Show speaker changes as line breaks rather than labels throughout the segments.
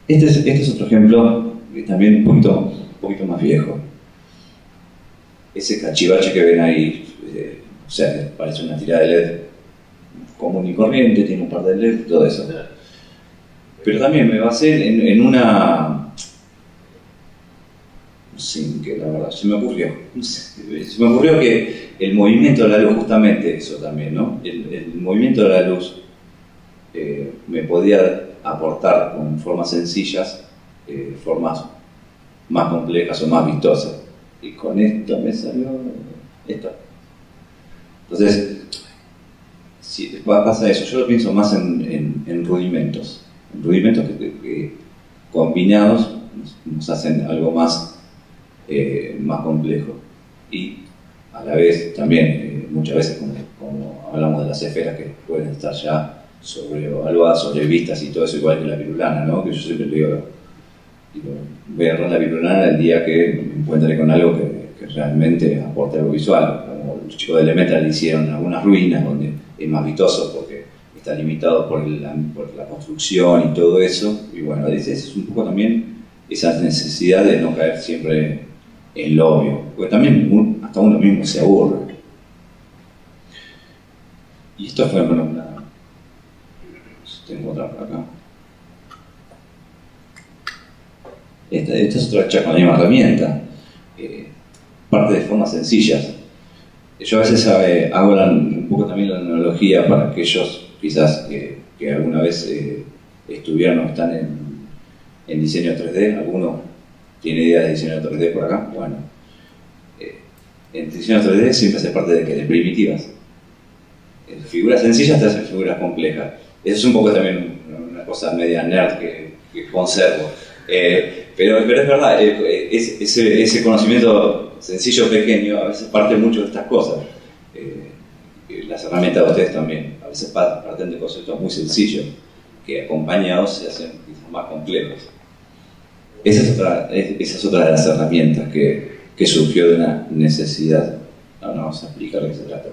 Este es otro ejemplo, también un poquito más viejo. Ese cachivache que ven ahí, o sea, parece una tira de LED común y corriente, tiene un par de LED, todo eso. Pero también me basé en una... No sé, que la verdad, se me ocurrió que el movimiento de la luz, justamente eso también, ¿no? El movimiento de la luz me podía aportar con formas sencillas, formas más complejas o más vistosas. Y con esto me salió esto. Entonces, si pasa eso, yo lo pienso más en rudimentos. En rudimentos que combinados nos hacen algo más complejo. Y a la vez también, muchas veces como hablamos de las esferas que pueden estar ya sobrevaluadas, sobrevistas y todo eso, igual que la virulana, ¿no? Que yo siempre le digo, voy a agarrar la virulana el día que me encuentre con algo que realmente aporte algo visual. Como los chicos de Elemental hicieron algunas ruinas donde es más vistoso porque está limitado por la construcción y todo eso. Y bueno, es un poco también esa necesidad de no caer siempre en lo obvio, porque también hasta uno mismo se aburre. Y esto fue, bueno, tengo otra por acá. Esta es otra hecha con la misma herramienta, parte de formas sencillas. Yo a veces hago un poco también la analogía para aquellos quizás que alguna vez estuvieron o están en diseño 3D. ¿Alguno tiene idea de diseño 3D por acá? Bueno, en diseño 3D siempre se parte de primitivas. Figuras sencillas te hacen figuras complejas. Eso es un poco también una cosa media nerd que conservo. Pero es verdad, ese conocimiento sencillo, pequeño, a veces parte mucho de estas cosas. Las herramientas de ustedes también, a veces parten de conceptos muy sencillos, que acompañados se hacen quizás más complejos. Esa es otra de las herramientas que surgió de una necesidad. Ahora vamos a explicar de qué se trata.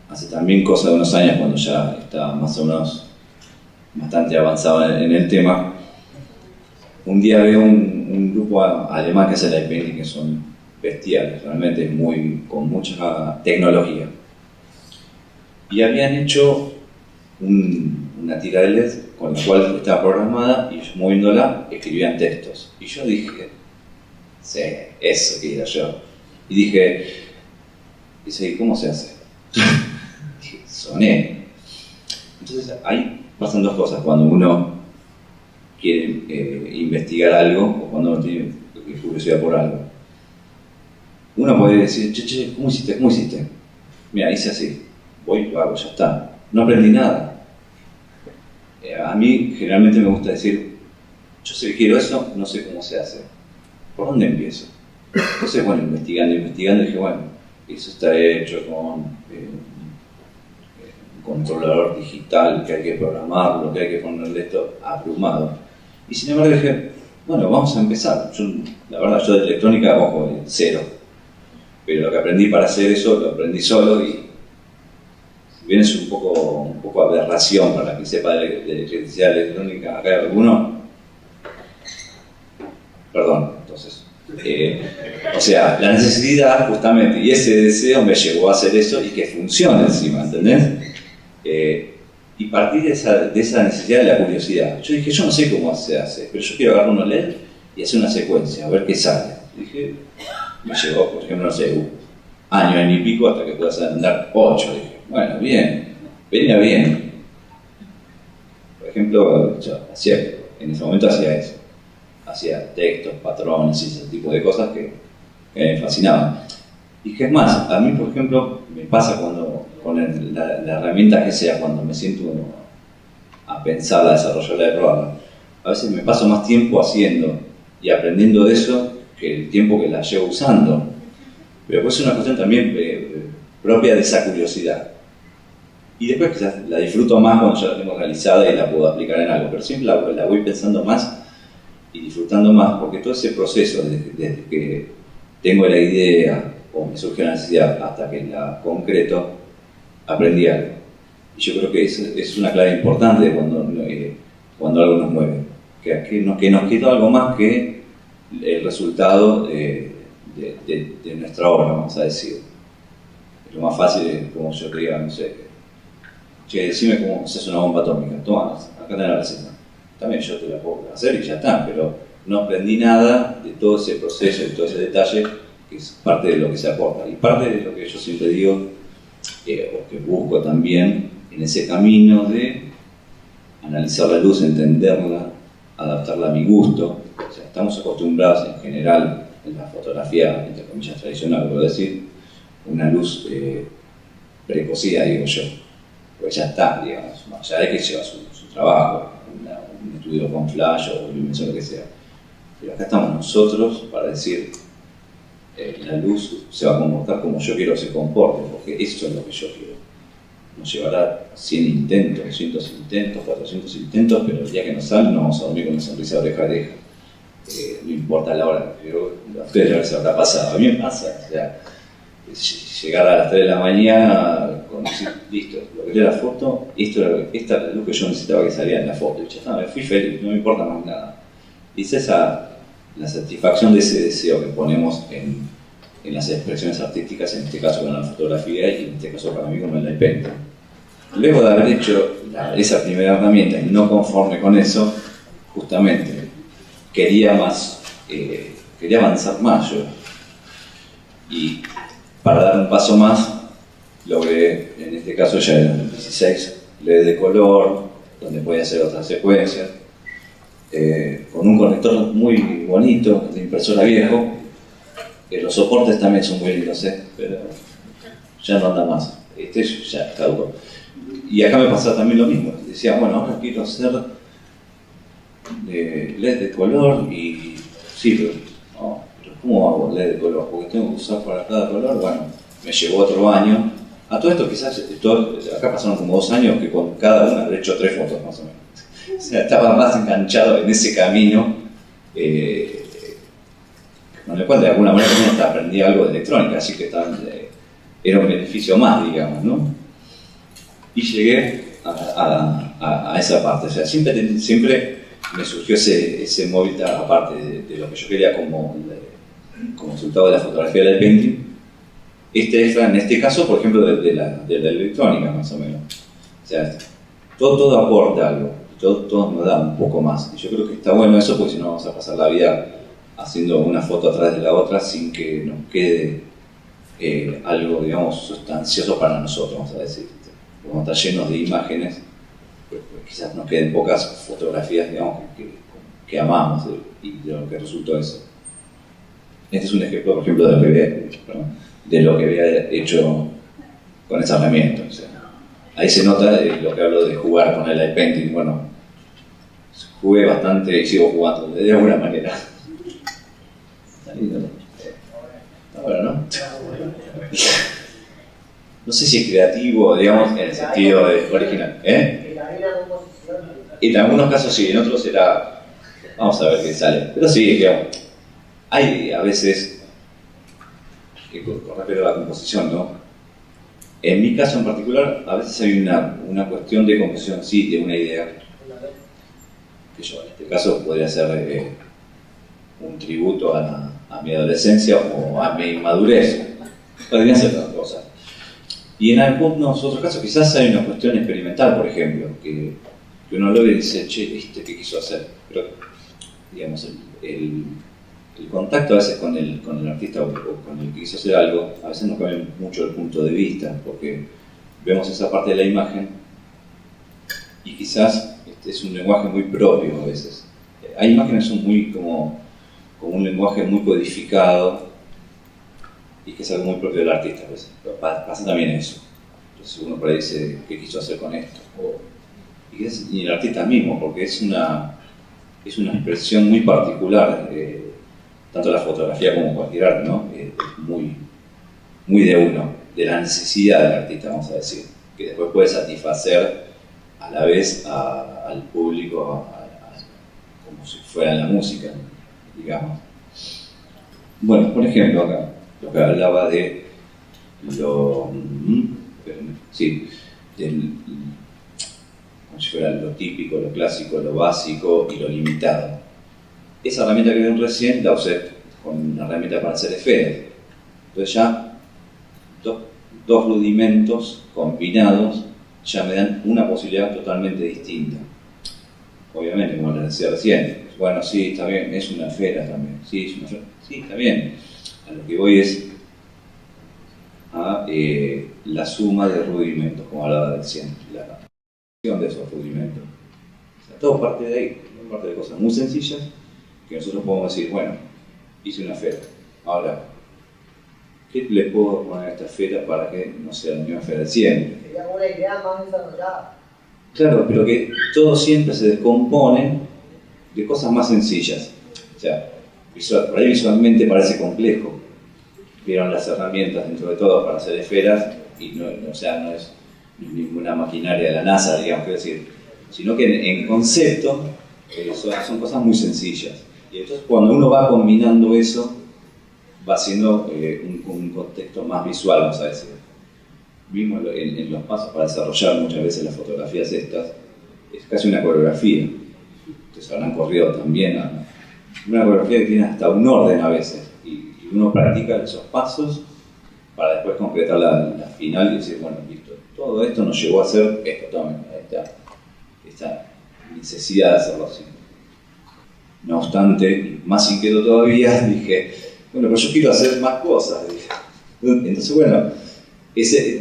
Hace también cosa de unos años, cuando ya estaba más o menos bastante avanzado en el tema, un día veo un grupo alemán que hace light painting, que son bestiales, realmente con mucha tecnología. Y habían hecho una tira de LED con la cual estaba programada, y ellos moviéndola escribían textos. Y yo dije, sí, eso quería yo. Y dije, ¿y cómo se hace? Dije, soné. Entonces ahí pasan dos cosas cuando uno quiere investigar algo o cuando uno tiene curiosidad por algo. Uno puede decir, che, ¿cómo hiciste? Mira, hice así, voy, lo hago, ya está. No aprendí nada. A mí generalmente me gusta decir, yo sé que quiero eso, no sé cómo se hace. ¿Por dónde empiezo? Entonces, bueno, investigando, dije, bueno, eso está hecho con un controlador digital, que hay que programarlo, que hay que ponerle esto abrumado. Y sin embargo dije, bueno, vamos a empezar. La verdad, yo de electrónica, ojo, cero. Pero lo que aprendí para hacer eso, lo aprendí solo, y si bien es un poco aberración para quien sepa de electricidad electrónica, acá hay alguno, perdón, entonces. O sea, la necesidad justamente, y ese deseo me llevó a hacer eso y que funcione encima, ¿entendés? Y partir de esa necesidad de la curiosidad. Yo dije, yo no sé cómo se hace, pero yo quiero agarrar unos LED y hacer una secuencia, a ver qué sale. Dije, me llevó, por ejemplo, no sé, año y pico hasta que puedas andar 8. Dije, bueno, bien, venía bien. Por ejemplo, yo en ese momento hacía eso. Hacía textos, patrones y ese tipo de cosas que me fascinaban. Y que es más, a mí, por ejemplo, me pasa con la herramienta que sea, cuando me siento a pensarla, a desarrollarla, a probarla, a veces me paso más tiempo haciendo y aprendiendo de eso que el tiempo que la llevo usando. Pero pues es una cuestión también propia de esa curiosidad. Y después quizás la disfruto más cuando ya la tengo realizada y la puedo aplicar en algo, pero siempre la voy pensando más y disfrutando más, porque todo ese proceso, desde que tengo la idea o me surge la necesidad hasta que la concreto, aprendí algo. Y yo creo que es una clave importante cuando algo nos mueve. que nos quedó algo más que el resultado de nuestra obra, vamos a decir. Lo más fácil es como yo te diga, no sé, che, decime cómo se hace una bomba atómica, toma, acá tenés la receta. También yo te la puedo hacer y ya está, pero no aprendí nada de todo ese proceso y todo ese detalle que es parte de lo que se aporta. Y parte de lo que yo siempre digo, o que busco también, en ese camino de analizar la luz, entenderla, adaptarla a mi gusto. O sea, estamos acostumbrados en general en la fotografía, entre comillas, tradicional, puedo decir, una luz precocida, digo yo. Pues ya está, digamos, más allá de que lleva su trabajo, un estudio con flash o iluminación, lo que sea. Pero acá estamos nosotros para decir, la luz se va a comportar como yo quiero que se comporte, porque eso es lo que yo quiero. Nos llevará 100 intentos, 200 intentos, 400 intentos, pero el día que nos sale no vamos a dormir con una sonrisa de oreja a oreja. No importa la hora, pero a ustedes ya les habrá pasado, a mí me pasa. O sea, llegar a las 3 de la mañana con decir, listo, lo que era la foto, esta es la luz que yo necesitaba que saliera en la foto. Y ya está, me fui feliz, no me importa más nada. Y es esa la satisfacción de ese deseo que ponemos en las expresiones artísticas, en este caso con la fotografía y en este caso para mí con el iPad. Luego de haber hecho esa primera herramienta y no conforme con eso, justamente quería más, quería avanzar más yo. Y para dar un paso más, logré, en este caso ya en el 16, LED de color, donde podía hacer otras secuencias, con un conector muy bonito, de impresora viejo. Los soportes también son muy lindos, pero ya no anda más. Este ya caducó. Y acá me pasaba también lo mismo. Decía, bueno, ahora quiero hacer LED de color y sí, pero ¿cómo hago LED de color? Porque tengo que usar para cada color. Bueno, me llevó otro año. A todo esto quizás, acá pasaron como 2 años que con cada una habré hecho 3 fotos más o menos. O sea, estaba más enganchado en ese camino, con el cual de alguna manera también hasta aprendí algo de electrónica, así que era un beneficio más, digamos, ¿no? Y llegué a esa parte. O sea, siempre me surgió ese móvil aparte de lo que yo quería como resultado de la fotografía del painting. En este caso, por ejemplo, de la electrónica, más o menos. O sea, todo aporta algo, todo nos da un poco más. Y yo creo que está bueno eso, porque si no vamos a pasar la vida haciendo una foto atrás de la otra sin que nos quede algo, digamos, sustancioso para nosotros, vamos a decir. Como está llenos de imágenes, pues quizás nos queden pocas fotografías, digamos, que amamos y de lo que resultó eso. Este es un ejemplo, por ejemplo, de lo que había hecho con esa herramienta. O sea, ahí se nota lo que hablo de jugar con el light painting. Bueno, jugué bastante y sigo jugando de alguna manera. Está lindo, ¿no? Está bueno, ¿no? No sé si es creativo, digamos, en el sentido de original. En algunos casos sí, en otros será. Vamos a ver qué sale. Pero sí, digamos, hay a veces, con respecto a la composición, ¿no? En mi caso en particular, a veces hay una cuestión de composición, sí, de una idea. Que yo en este caso podría ser un tributo a mi adolescencia o a mi inmadurez. Podrían ser otras cosas. Y en algunos otros casos quizás hay una cuestión experimental, por ejemplo, que uno lo ve y dice, che, ¿qué quiso hacer? Pero, digamos, el contacto a veces con el artista o con el que quiso hacer algo, a veces nos cambia mucho el punto de vista, porque vemos esa parte de la imagen y quizás es un lenguaje muy propio a veces. Hay imágenes que son muy como un lenguaje muy codificado y que es algo muy propio del artista a veces. Pero pasa también eso. Entonces uno por ahí dice, ¿qué quiso hacer con esto? Y el artista mismo, porque es una expresión muy particular, tanto la fotografía como cualquier arte, ¿no? Es muy de uno, de la necesidad del artista, vamos a decir, que después puede satisfacer a la vez al público, como si fuera la música, digamos. Bueno, por ejemplo, acá, lo que hablaba de como si fuera lo típico, lo clásico, lo básico y lo limitado. Esa herramienta que ven recién la usé con una herramienta para hacer esferas. Entonces ya dos rudimentos combinados ya me dan una posibilidad totalmente distinta. Obviamente, como les decía recién, bueno, sí, está bien, es una esfera también. Sí, es una esfera. Sí, está bien. A lo que voy es a la suma de rudimentos, como hablaba recién, la acción de esos rudimentos. O sea, todo parte de ahí, todo parte de cosas muy sencillas que nosotros podemos decir, bueno, hice una esfera. Ahora, ¿qué le puedo poner a esta esfera para que no sea la misma esfera de siempre?
Sería una idea más desarrollada.
Claro, pero que todo siempre se descompone de cosas más sencillas. O sea, por ahí visualmente parece complejo. Vieron las herramientas dentro de todo para hacer esferas y no es ninguna maquinaria de la NASA, digamos, quiero decir, sino que en concepto son cosas muy sencillas. Y entonces cuando uno va combinando eso, va haciendo un contexto más visual, vamos a decir. Mismo en los pasos para desarrollar muchas veces las fotografías estas, es casi una coreografía. Ustedes habrán corrido también una coreografía que tiene hasta un orden a veces. Y uno practica esos pasos para después concretar la final y decir, bueno, listo, todo esto nos llevó a hacer esto también, esta necesidad de hacerlo así. No obstante, más inquieto todavía, dije, bueno, pero yo quiero hacer más cosas. Entonces, bueno, ese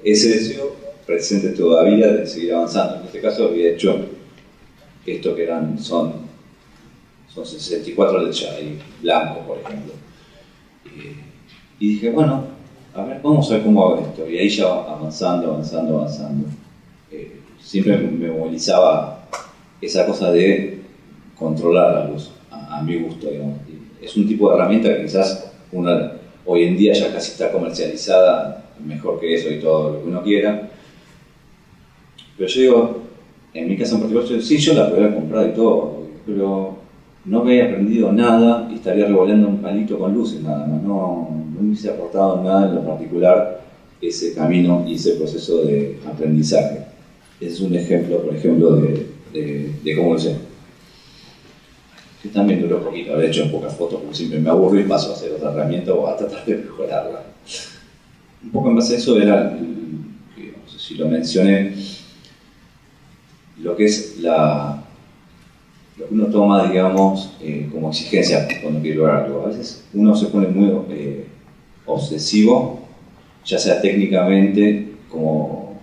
deseo presente todavía de seguir avanzando. En este caso había hecho esto que son 64 de ahí, blanco, por ejemplo. Y dije, bueno, a ver, vamos a ver cómo hago esto. Y ahí ya avanzando. Siempre me movilizaba esa cosa de controlar la luz, a mi gusto, digamos. Es un tipo de herramienta que quizás hoy en día ya casi está comercializada, mejor que eso y todo lo que uno quiera. Pero yo digo, en mi caso en particular, sí, yo la podría comprar y todo, pero no me había aprendido nada y estaría revolviendo un palito con luces nada más. No me hubiese aportado nada en lo particular ese camino y ese proceso de aprendizaje. Ese es un ejemplo, por ejemplo, de cómo lo sé. Que también duró poquito, habré hecho pocas fotos porque siempre me aburro y paso a hacer otra herramienta o a tratar de mejorarla. Un poco en base a eso era, no sé si lo mencioné, lo que es lo que uno toma, digamos, como exigencia cuando quiere lograr algo. A veces uno se pone muy obsesivo, ya sea técnicamente como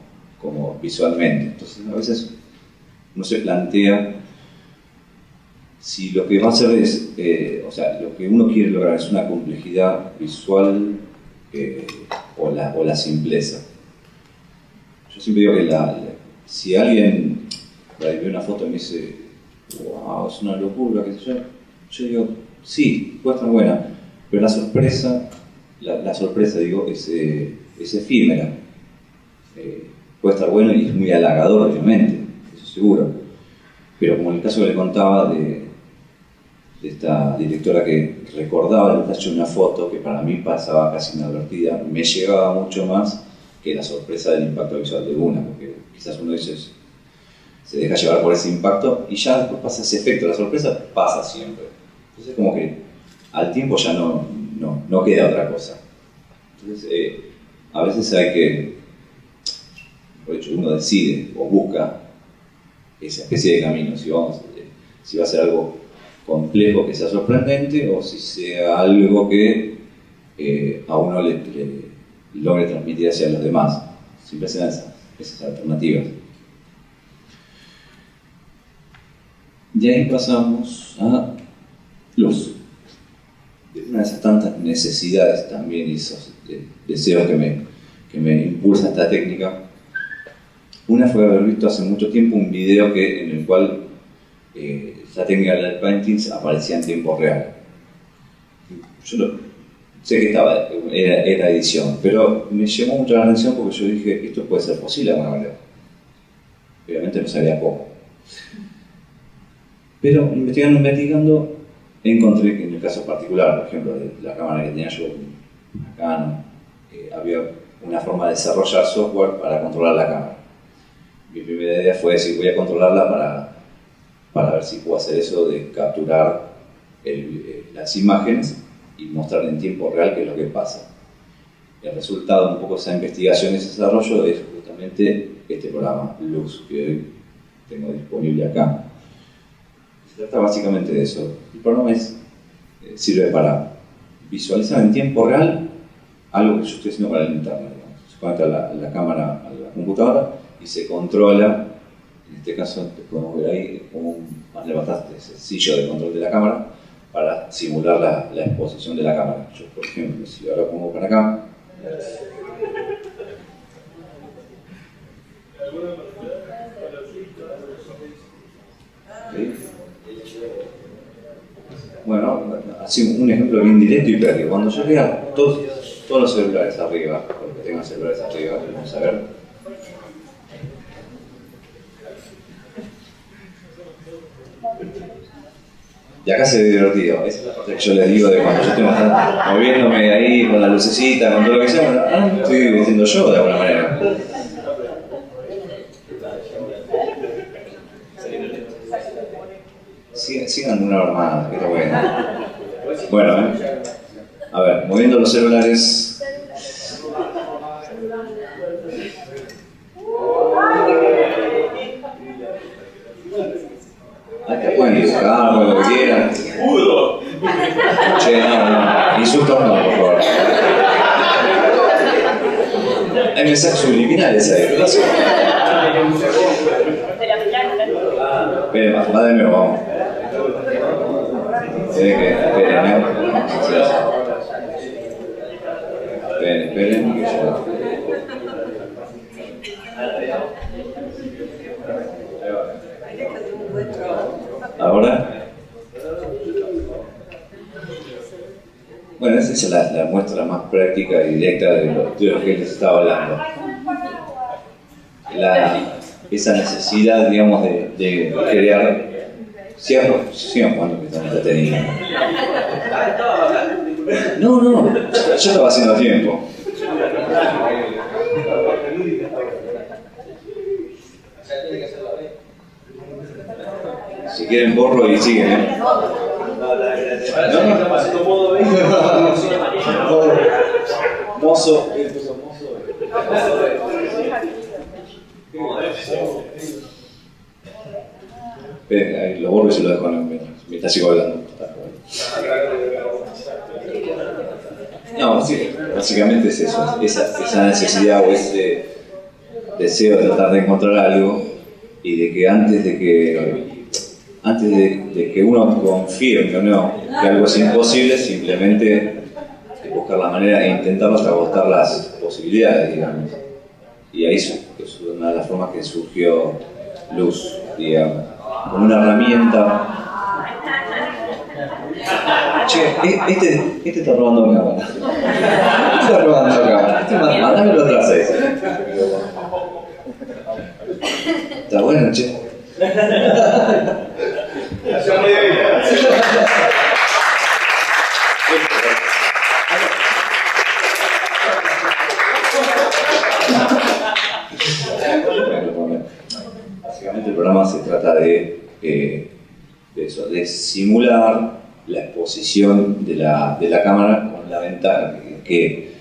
visualmente. Entonces a veces uno se plantea si lo que va a hacer es, lo que uno quiere lograr es una complejidad visual o la simpleza. Yo siempre digo que si alguien ve una foto y me dice, wow, es una locura, qué sé yo digo, sí, puede estar buena, pero la sorpresa, digo, es efímera. Puede estar bueno y es muy halagador, obviamente, eso seguro. Pero como en el caso que le contaba de esta directora que recordaba el detalle de una foto que para mí pasaba casi inadvertida, me llegaba mucho más que la sorpresa del impacto visual de una, porque quizás uno dice, se deja llevar por ese impacto y ya después pasa ese efecto, la sorpresa pasa siempre. Entonces como que al tiempo ya no queda otra cosa. Entonces a veces hay que, por hecho uno decide o busca esa especie de camino, si va a ser algo complejo que sea sorprendente o si sea algo que a uno le logre transmitir hacia los demás. Siempre sean esas alternativas. De ahí pasamos a luz. Una de esas tantas necesidades también y esos deseos que me impulsa esta técnica. Una fue haber visto hace mucho tiempo un video en el cual la técnica de light paintings aparecía en tiempo real. Yo sé que era edición, pero me llamó mucho la atención porque yo dije, esto puede ser posible de alguna manera. Obviamente no sabía cómo. Pero investigando, encontré que en el caso particular, por ejemplo, de la cámara que tenía yo, acá había una forma de desarrollar software para controlar la cámara. mi primera idea fue decir, voy a controlarla para ver si puedo hacer eso de capturar las imágenes y mostrar en tiempo real qué es lo que pasa. El resultado de un poco de esa investigación y ese desarrollo es justamente este programa, Luz, que hoy tengo disponible acá. Se trata básicamente de eso. El programa sirve para visualizar en tiempo real algo que yo estoy haciendo para el internet. Se conecta la cámara a la computadora y se controla. En este caso, te podemos ver ahí, es como bastante sencillo de control de la cámara para simular la exposición de la cámara. Yo, por ejemplo, si ahora pongo para acá, ¿sí? Bueno, así un ejemplo bien directo y práctico. Cuando yo vea todos los celulares arriba, porque tengan celulares arriba, vamos a ver. Y acá se ve divertido. Esa es la parte que yo les digo de cuando yo estoy moviéndome ahí con la lucecita, con todo lo que sea, me estoy divirtiendo yo de alguna manera. Sigan una hora más, que está bueno. Bueno, a ver, moviendo los celulares. Acá pueden dibujar, lo que quieran. Che, no, insultos no, por favor. Hay mensajes subliminales ahí, ¿qué pasa? Esperen, va de nuevo, vamos. Esperen, esperen, que yo... Ahora. Bueno, esa es la muestra más práctica y directa de lo que les estaba hablando. Esa necesidad, digamos, de crear. Sigan jugando que están entretenidos. No, yo estaba haciendo tiempo. Si quieren borro y siguen, ¿eh? Mozo. Ahí lo borro y se lo dejo mientras sigo hablando. No, sí, básicamente es eso, esa necesidad o ese deseo de tratar de encontrar algo y de que antes de que uno confirme o no que algo es imposible, simplemente buscar la manera de intentarlo hasta agotar las posibilidades, digamos. Y ahí es una de las formas que surgió Luz, digamos, como una herramienta. Che, este está robando cámara. Está robando cámara. Mándamelo atrás ese. Está bueno, che. Básicamente el programa se trata de eso, de simular la exposición de la cámara con la ventaja que,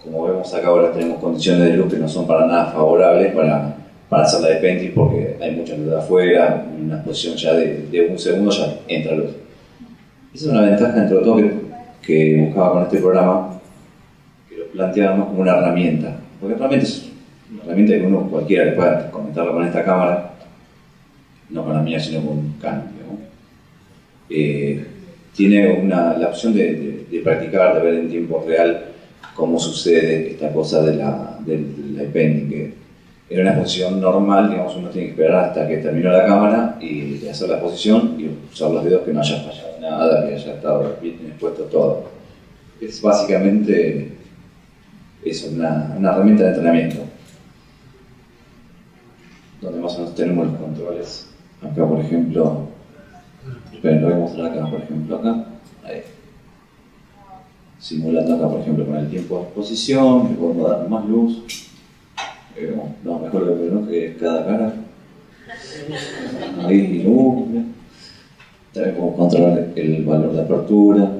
como vemos acá ahora, tenemos condiciones de luz que no son para nada favorables para hacerla de painting porque hay mucha luz de afuera, una exposición ya de un segundo ya entra luz. Esa es una ventaja dentro de todo que buscaba con este programa, que lo planteábamos como una herramienta, porque realmente es una herramienta que uno cualquiera le pueda conectarla con esta cámara, no con la mía sino con un cambio, ¿no? Tiene la opción de practicar, de ver en tiempo real cómo sucede esta cosa del painting, que en una exposición normal, digamos, uno tiene que esperar hasta que terminó la cámara y hacer la exposición y usar los dedos, que no haya fallado nada, que haya estado bien expuesto todo. Es básicamente eso, una herramienta de entrenamiento, donde más o menos tenemos los controles. Acá, por ejemplo, esperen, lo voy a mostrar acá, por ejemplo, acá, ahí. Simulando acá, por ejemplo, con el tiempo de exposición, le podemos dar más luz. Pero no, mejor lo primero que cada cara. Ahí, también podemos controlar el valor de apertura.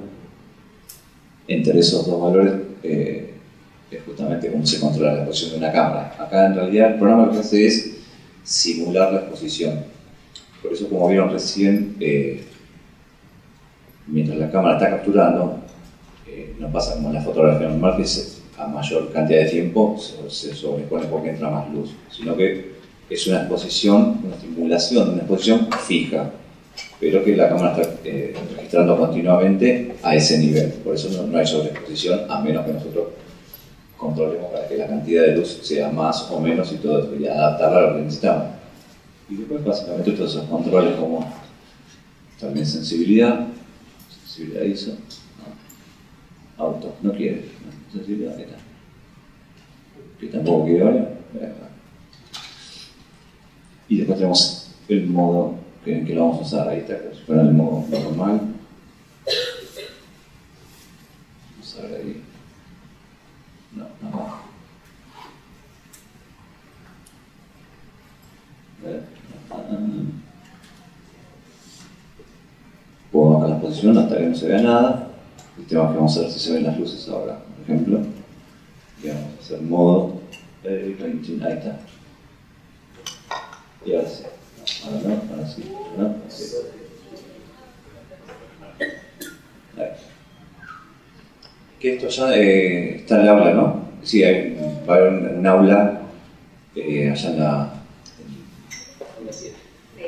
Entre esos dos valores es justamente cómo se controla la exposición de una cámara. Acá en realidad el programa lo que hace es simular la exposición. Por eso, como vieron recién, mientras la cámara está capturando, no pasa como en la fotografía normal, que a mayor cantidad de tiempo se sobrepone porque entra más luz, sino que es una exposición, una simulación de una exposición fija, pero que la cámara está registrando continuamente a ese nivel. Por eso no hay sobreexposición, a menos que nosotros controlemos para que la cantidad de luz sea más o menos y todo eso, y adaptarla a lo que necesitamos. Y después, básicamente, todos esos controles como también sensibilidad ISO, no. Auto, no quiere, ¿no? Sensibilidad, ¿qué tal? Que tampoco quiere ahora. Y después tenemos el modo en que lo vamos a usar. Ahí está, como si fuera el modo normal. Vamos a ver ahí. No. Puedo bajar la posición hasta que no se vea nada. El tema que vamos a ver si se ven las luces ahora, por ejemplo. Y vamos a hacer modo painting. Ahí está. Y ahora sí. Ahora no, ahora sí. ¿No? Sí. Ahí. Que esto ya está en el aula, ¿no? Sí, va a haber un aula allá en la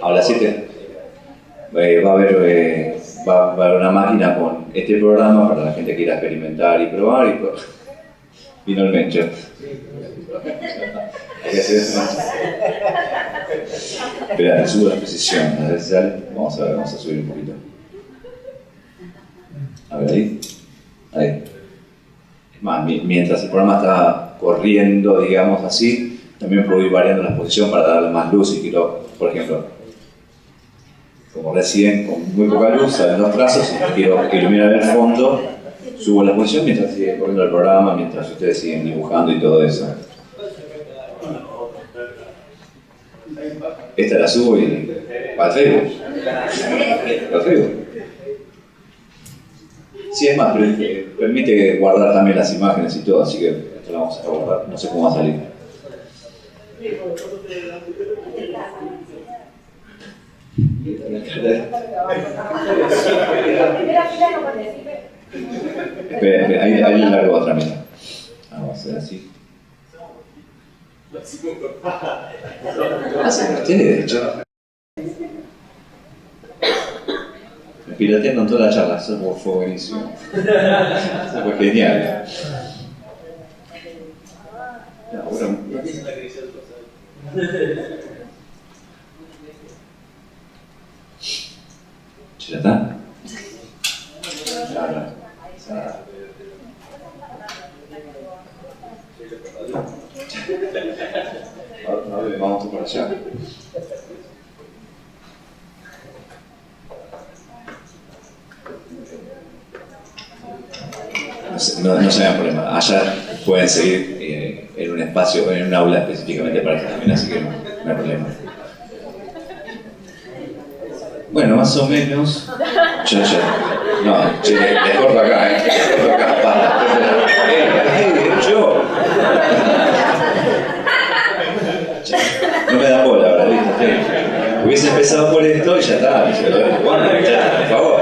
aula 7. Va a haber una máquina con este programa para la gente que quiera experimentar y probar. Vino el Mencho. Espera, te subo la precisión. A ver si sale. Vamos a subir un poquito. A ver ahí. Ahí. Es más, mientras el programa está corriendo, digamos así, también puedo ir variando la exposición para darle más luz. Y quiero, por ejemplo, como recién, con muy poca luz, salen los trazos y quiero iluminar el fondo, subo la exposición mientras sigue corriendo el programa, mientras ustedes siguen dibujando y todo eso. Esta la subo y para el Facebook. Para el Facebook. Sí, es más, permite guardar también las imágenes y todo, así que esto lo vamos a guardar, no sé cómo va a salir. Espera, ahí le largo otra mitad. Vamos a hacer así. Hacen ustedes, de hecho. Me piratean con toda la charla, eso fue buenísimo. Eso fue genial. Bueno. ¿Ya está? Ahora vamos por allá. No se hagan problema. Allá pueden seguir en un espacio, en un aula específicamente para que también, así que no hay problema. Bueno, más o menos. No, che, le corto acá, le corto acá, yo. No me da bola ahora, listo. Hubiese empezado por esto y ya está. Bueno, ya, por favor.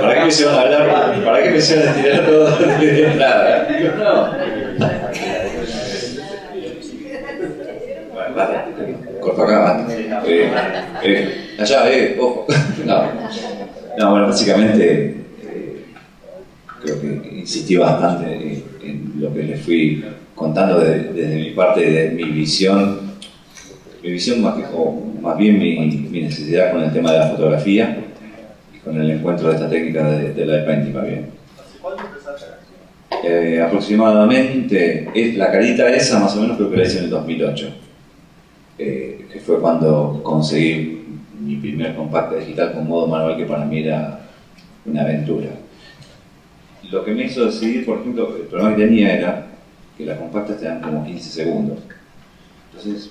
¿Para qué me hicieron hablar? ¿Para qué me hicieron tirar todo de entrada? No. Bueno, basta. Corto acá, basta. Allá, ojo. No, bueno, básicamente creo que insistí bastante en lo que les fui contando desde mi parte, de mi visión más bien mi necesidad con el tema de la fotografía y con el encuentro de esta técnica de light painting, más bien. Aproximadamente, la carita esa más o menos creo que la hice en el 2008, que fue cuando conseguí mi primer compacto digital con modo manual, que para mí era una aventura. Lo que me hizo decidir, por ejemplo, el problema que tenía era que las compactas te dan como 15 segundos. Entonces,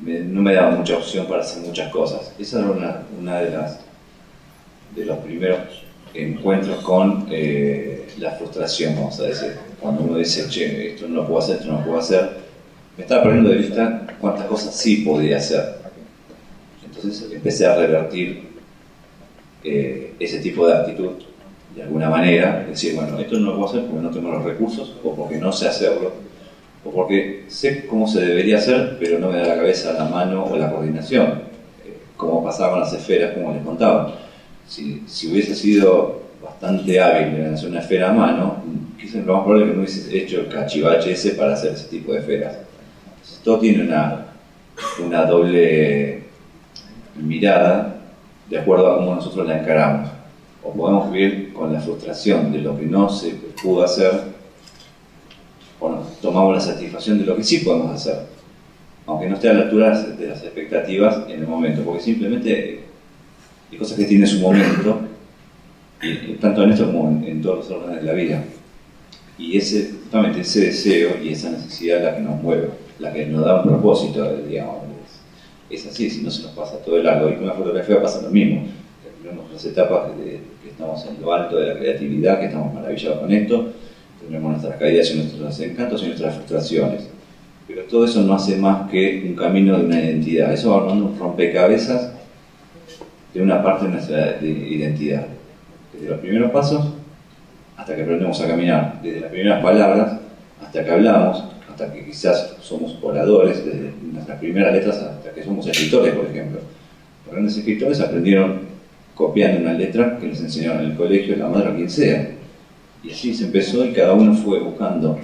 no me daba mucha opción para hacer muchas cosas. Esa era una de los primeros encuentros con la frustración, vamos a decir. Cuando uno dice, che, esto no lo puedo hacer, esto no lo puedo hacer, me estaba perdiendo de vista cuántas cosas sí podía hacer. Entonces empecé a revertir ese tipo de actitud de alguna manera, decir, bueno, esto no lo puedo hacer porque no tengo los recursos, o porque no sé hacerlo, o porque sé cómo se debería hacer, pero no me da la cabeza, la mano o la coordinación, como pasaba con las esferas, como les contaba. Si hubiese sido bastante hábil en hacer una esfera a mano, quizás lo más probable es que no hubiese hecho el cachivache ese para hacer ese tipo de esferas. Entonces, todo tiene una doble mirada de acuerdo a cómo nosotros la encaramos. O podemos vivir con la frustración de lo que no se pudo hacer, o nos tomamos la satisfacción de lo que sí podemos hacer, aunque no esté a la altura de las expectativas en el momento, porque simplemente hay cosas que tienen su momento, y tanto en esto como en todos los órdenes de la vida. Y justamente ese deseo y esa necesidad es la que nos mueve, la que nos da un propósito, digamos. Es así, si no se nos pasa todo el largo. Y con la fotografía pasa lo mismo. Tenemos las etapas que estamos en lo alto de la creatividad, que estamos maravillados con esto, tenemos nuestras caídas y nuestros encantos y nuestras frustraciones. Pero todo eso no hace más que un camino de una identidad. Eso va armando un rompecabezas de una parte de nuestra identidad. Desde los primeros pasos hasta que aprendemos a caminar, desde las primeras palabras hasta que hablamos, hasta que quizás somos oradores, desde nuestras primeras letras hasta que somos escritores, por ejemplo. Los grandes escritores aprendieron copiando una letra que les enseñaron en el colegio, la madre o quien sea. Y así se empezó y cada uno fue buscando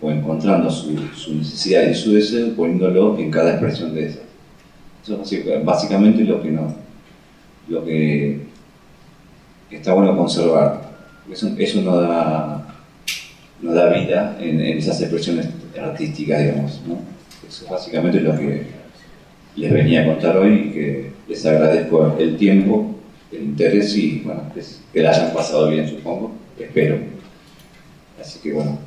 o encontrando su necesidad y su deseo, poniéndolo en cada expresión de esas. Eso es básicamente lo que está bueno conservar. Eso no da vida en esas expresiones artísticas, digamos, ¿no? Eso es básicamente lo que les venía a contar hoy y que les agradezco el tiempo, el interés y bueno, que la hayan pasado bien, supongo, espero. Así que bueno,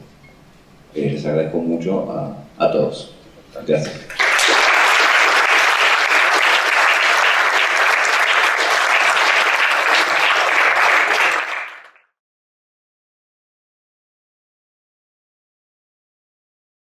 les agradezco mucho a todos. Gracias.